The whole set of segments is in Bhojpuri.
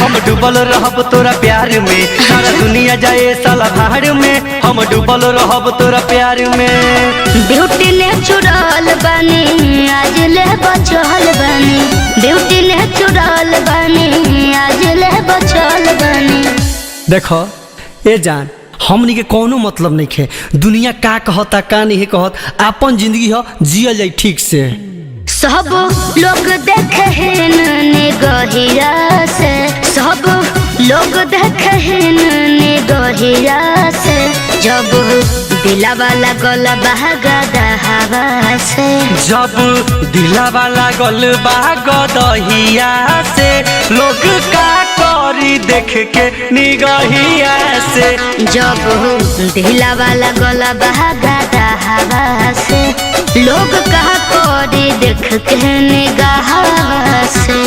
हम डूबल रहब तोरा प्यार में, सारा दुनिया जाए साला भाड़ में, हम डूबल रहब तोरा प्यार में। ब्यूटी ने चुराल बनी आज ले बचल बनी, ब्यूटी ने चुराल बनी आज ले बचल बनी। देखो ए जान, हमनी के कोनो मतलब नहीं है दुनिया का कहता का नहीं कहत, अपन जिंदगी हो जियल जाए ठीक से। सब लोग देखे ने गहिरा से, सब लोग देखे ने गहिरा से, जब दिला वाला गला बहगा हवा से, जब दिला वाला गल दहिया से, लोग का करी देख के निगहिया से, जब दिला वाला गला बहगा हवा से, लोग का करी देख के निगाह से।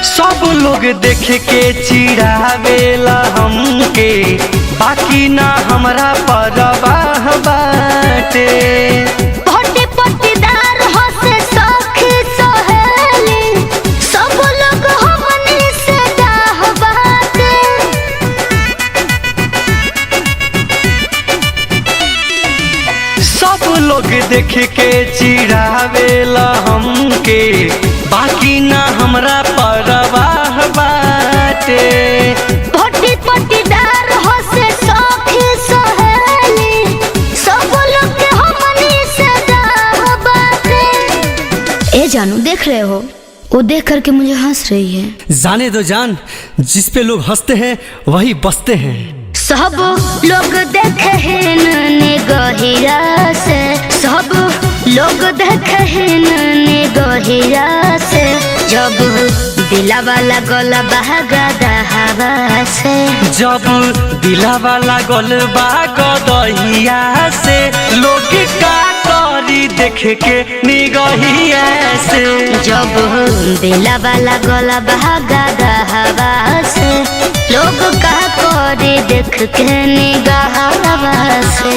सब लोग देख के चिढ़ावेला हमके, बाकी ना हमरा परवाह बाटे। पट्टी पट्टीदार हंसे सखी सहेली, सब लोग हमनी से डाह बाटे। सब लोग देख के चिढ़ावेला हमके, बाकी ना हमरा परवाह बाटे। पट्टी पट्टीदार हंसे सखी सहेली, सब लोग के हमनी से डाह बाटे। ए जानू देख रहे हो, वो देख करके मुझे हंस रही है। जाने दो जान, जिस पे लोग हंसते हैं वही बसते हैं। सब लोग देखे ने गहिरा से, सब लोग देखे ने गहिरा से, जब दिला वाला गला बहगा हवा से, जब दिला वाला गल दहिया से, लोग का करी देख के निगहिया से, जब दिला वाला गला बहगा हवा से, लोग का करी देख के निगाह से।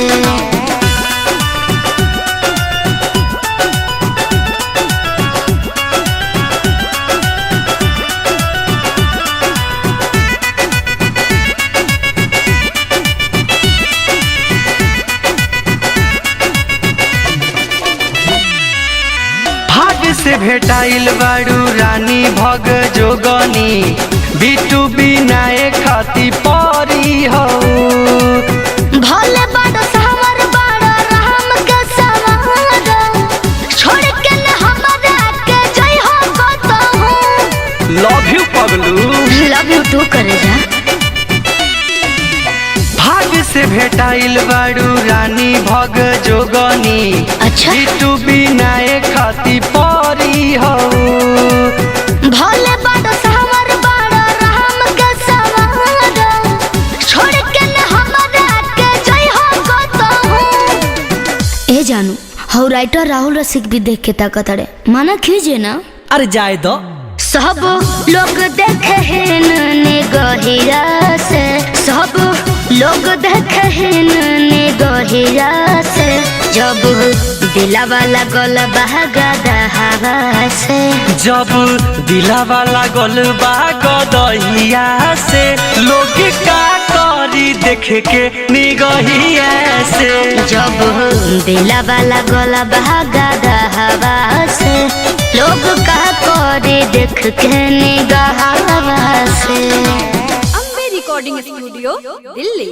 से भेटाइल बारू रानी भग जोगनी, बिटू बिनाए खाती परी हो। भले बड़ सावर बड़ राम के सवार, छोड़ के न हमरा के जई हो कतहु। लव यू पगलू, लव यू टू करे जा। भाग से भेटाइल बारू रानी भग जोगनी, अच्छा बिटू बिनाए खाती परी हो। भले बड़ सावर बड़ राम के सवार, छोड़ के न हमरा के जई हो कतहु। ए जानू, हौ राइटर राहुल रसिक भी देख के ताकत अड़े माना खींचे ना। अरे जाए दो। सब लोग देखे ने गहिरा से, सब लोग देखे ने गहिरा से, जब दिला वाला गला बहगा हवा से, जब दिला वाला गल दहिया से, लोग का करी देख के निगहिया से, जब दिला वाला गला बहगा हवा से, लोग का करी देख के निगाह से। Ambe recording studio Delhi.